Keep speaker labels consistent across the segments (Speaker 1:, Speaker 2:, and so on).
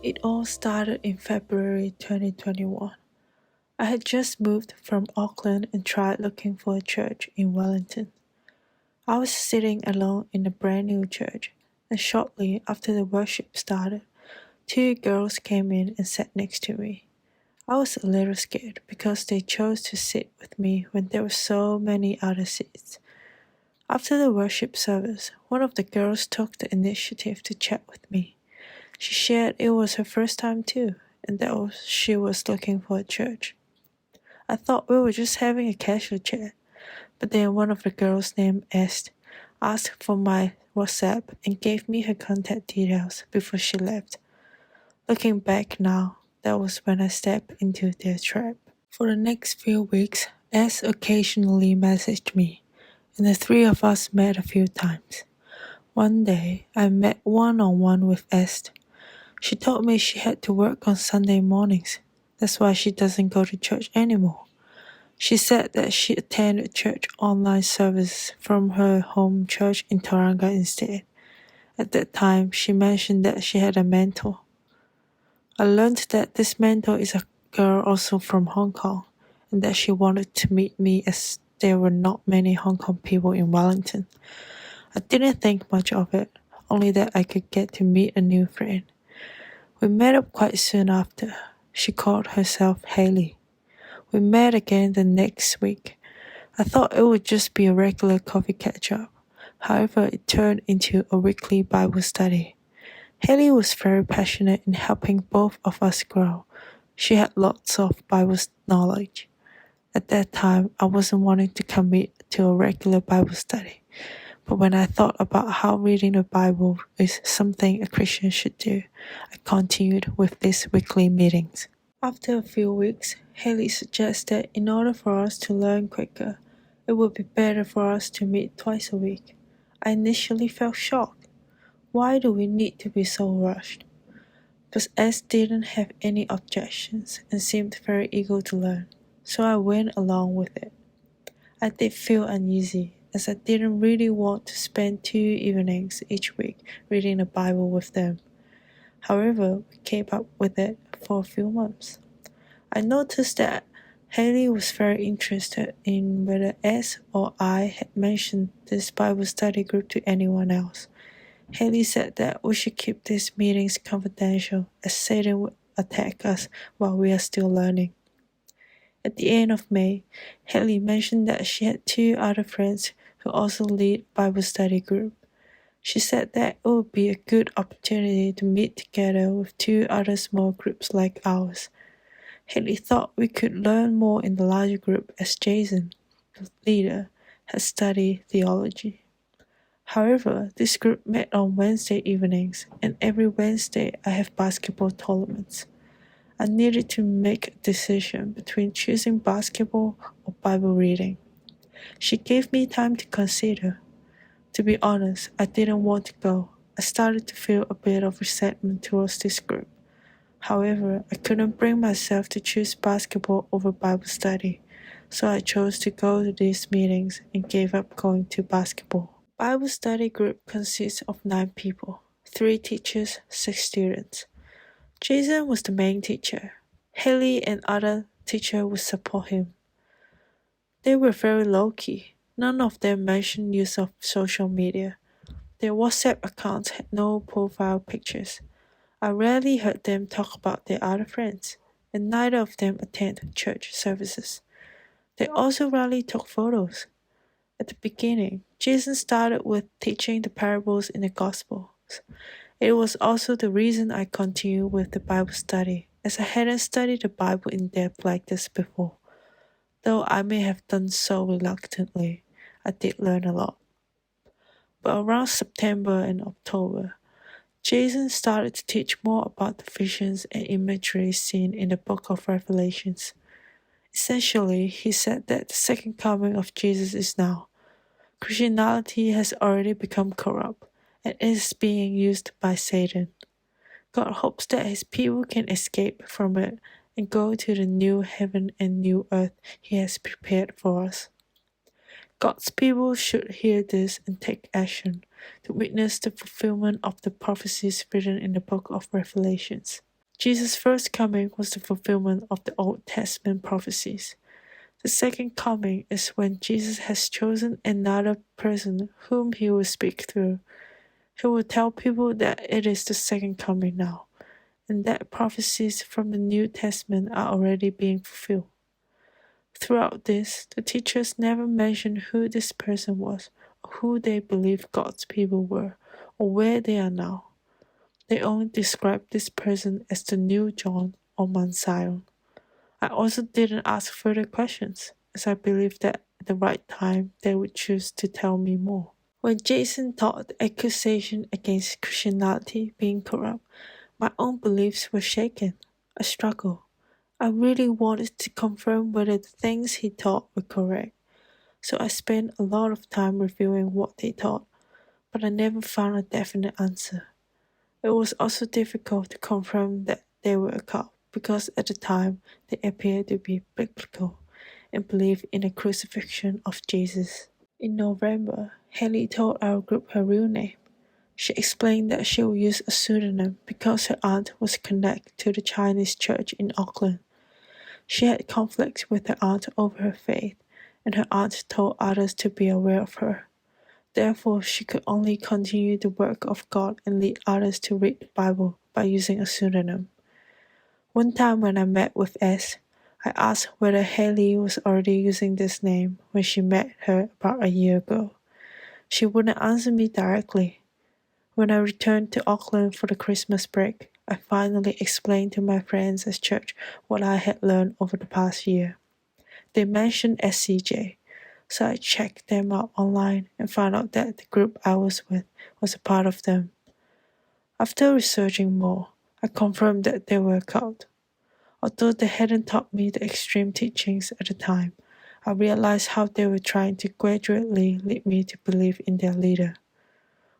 Speaker 1: It all started in February 2021. I had just moved from Auckland and tried looking for a church in Wellington. I was sitting alone in a brand new church, and shortly after the worship started, two girls came in and sat next to me. I was a little scared because they chose to sit with me when there were so many other seats. After the worship service, one of the girls took the initiative to chat with me. She shared it was her first time too, and that she was looking for a church. I thought we were just having a casual chat, but then one of the girls named Est asked for my WhatsApp and gave me her contact details before she left. Looking back now, that was when I stepped into their trap. For the next few weeks, Est occasionally messaged me, and the three of us met a few times. One day, I met one-on-one with Est. She told me she had to work on Sunday mornings. That's why she doesn't go to church anymore. She said that she attended church online services from her home church in Tauranga instead. At that time, she mentioned that she had a mentor. I learned that this mentor is a girl also from Hong Kong, and that she wanted to meet me as there were not many Hong Kong people in Wellington. I didn't think much of it, only that I could get to meet a new friend. We met up quite soon after. She called herself Haley. We met again the next week. I thought it would just be a regular coffee catch-up. However, it turned into a weekly Bible study. Haley was very passionate in helping both of us grow. She had lots of Bible knowledge. At that time, I wasn't wanting to commit to a regular Bible study. But when I thought about how reading the Bible is something a Christian should do, I continued with these weekly meetings. After a few weeks, Haley suggested in order for us to learn quicker, it would be better for us to meet twice a week. I initially felt shocked. Why do we need to be so rushed? But S didn't have any objections and seemed very eager to learn, so I went along with it. I did feel uneasy, as I didn't really want to spend 2 evenings each week reading the Bible with them. However, we kept up with it for a few months. I noticed that Haley was very interested in whether S or I had mentioned this Bible study group to anyone else. Haley said that we should keep these meetings confidential, as Satan would attack us while we are still learning. At the end of May, Haley mentioned that she had 2 other friends who also lead Bible study group. She said that it would be a good opportunity to meet together with 2 other small groups like ours. Haley thought we could learn more in the larger group as Jason, the leader, had studied theology. However, this group met on Wednesday evenings, and every Wednesday I have basketball tournaments. I needed to make a decision between choosing basketball or Bible reading. She gave me time to consider. To be honest, I didn't want to go. I started to feel a bit of resentment towards this group. However, I couldn't bring myself to choose basketball over Bible study, so I chose to go to these meetings and gave up going to basketball. Bible study group consists of 9 people, 3 teachers, 6 students. Jason was the main teacher. Haley and other teachers would support him. They were very low-key. None of them mentioned use of social media. Their WhatsApp accounts had no profile pictures. I rarely heard them talk about their other friends, and neither of them attend church services. They also rarely took photos. At the beginning, Jason started with teaching the parables in the Gospels. It was also the reason I continued with the Bible study, as I hadn't studied the Bible in depth like this before. Though I may have done so reluctantly, I did learn a lot. But around September and October, Jason started to teach more about the visions and imagery seen in the book of Revelations. Essentially, he said that the second coming of Jesus is now. Christianity has already become corrupt and is being used by Satan. God hopes that his people can escape from it and go to the new heaven and new earth he has prepared for us. God's people should hear this and take action to witness the fulfillment of the prophecies written in the book of Revelations. Jesus' first coming was the fulfillment of the Old Testament prophecies. The second coming is when Jesus has chosen another person whom he will speak through. He will tell people that it is the second coming now, and that prophecies from the New Testament are already being fulfilled. Throughout this, the teachers never mentioned who this person was, or who they believed God's people were, or where they are now. They only described this person as the new John or Mount Zion. I also didn't ask further questions, as I believed that at the right time they would choose to tell me more. When Jason taught the accusation against Christianity being corrupt, my own beliefs were shaken. I struggled. I really wanted to confirm whether the things he taught were correct, so I spent a lot of time reviewing what they taught, but I never found a definite answer. It was also difficult to confirm that they were a cult, because at the time they appeared to be biblical and believed in the crucifixion of Jesus. In November, Haley told our group her real name. She explained that she would use a pseudonym because her aunt was connected to the Chinese church in Auckland. She had conflicts with her aunt over her faith, and her aunt told others to be aware of her. Therefore, she could only continue the work of God and lead others to read the Bible by using a pseudonym. One time when I met with S, I asked whether Haley was already using this name when she met her about a year ago. She wouldn't answer me directly. When I returned to Auckland for the Christmas break, I finally explained to my friends at church what I had learned over the past year. They mentioned SCJ, so I checked them out online and found out that the group I was with was a part of them. After researching more, I confirmed that they were a cult. Although they hadn't taught me the extreme teachings at the time, I realized how they were trying to gradually lead me to believe in their leader.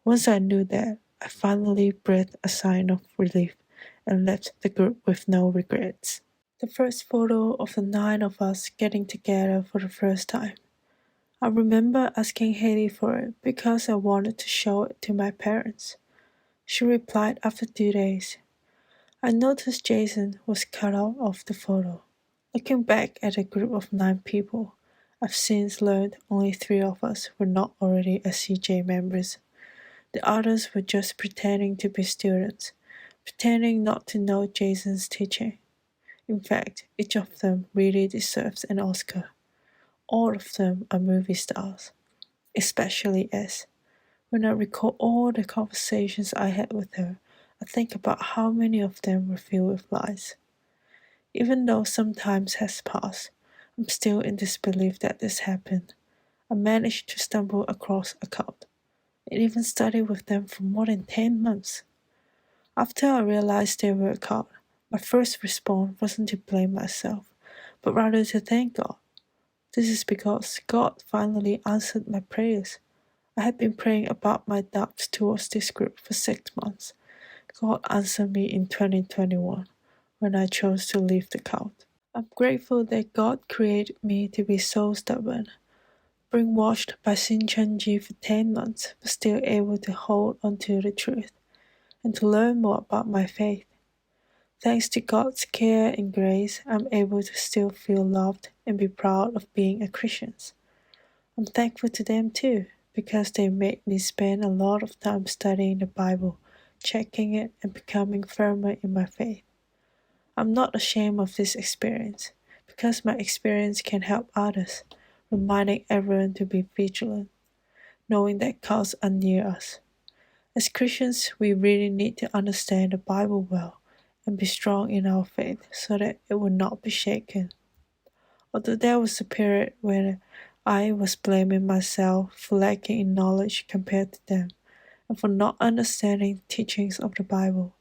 Speaker 1: Once I knew that, I finally breathed a sigh of relief and left the group with no regrets. The first photo of the 9 of us getting together for the first time. I remember asking Haley for it because I wanted to show it to my parents. She replied after 2 days. I noticed Jason was cut out of the photo. Looking back at a group of 9 people, I've since learned only 3 of us were not already SCJ members. The others were just pretending to be students, pretending not to know Jason's teaching. In fact, each of them really deserves an Oscar. All of them are movie stars, especially S. When I recall all the conversations I had with her, I think about how many of them were filled with lies. Even though some time has passed, I'm still in disbelief that this happened. I managed to stumble across a cult, and even studied with them for more than 10 months. After I realized they were a cult, my first response wasn't to blame myself, but rather to thank God. This is because God finally answered my prayers. I had been praying about my doubts towards this group for 6 months. God answered me in 2021 when I chose to leave the cult. I'm grateful that God created me to be so stubborn, brainwashed by Shincheonji for 10 months, but still able to hold onto the truth and to learn more about my faith. Thanks to God's care and grace, I'm able to still feel loved and be proud of being a Christian. I'm thankful to them too, because they made me spend a lot of time studying the Bible, checking it, and becoming firmer in my faith. I'm not ashamed of this experience, because my experience can help others, reminding everyone to be vigilant, knowing that cults are near us. As Christians, we really need to understand the Bible well and be strong in our faith so that it will not be shaken. Although there was a period when I was blaming myself for lacking in knowledge compared to them and for not understanding teachings of the Bible,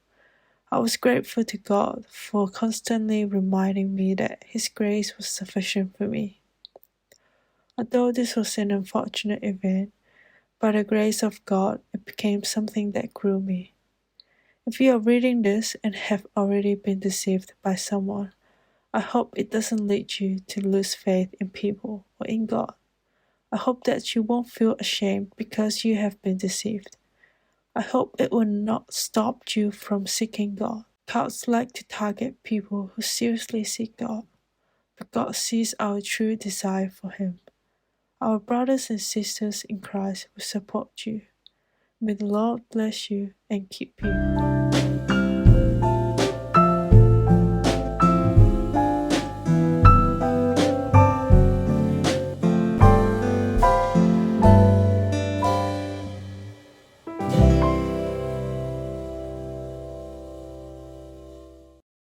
Speaker 1: I was grateful to God for constantly reminding me that His grace was sufficient for me. Although this was an unfortunate event, by the grace of God, it became something that grew me. If you are reading this and have already been deceived by someone, I hope it doesn't lead you to lose faith in people or in God. I hope that you won't feel ashamed because you have been deceived. I hope it will not stop you from seeking God. Cults like to target people who seriously seek God, but God sees our true desire for Him. Our brothers and sisters in Christ will support you. May the Lord bless you and keep you.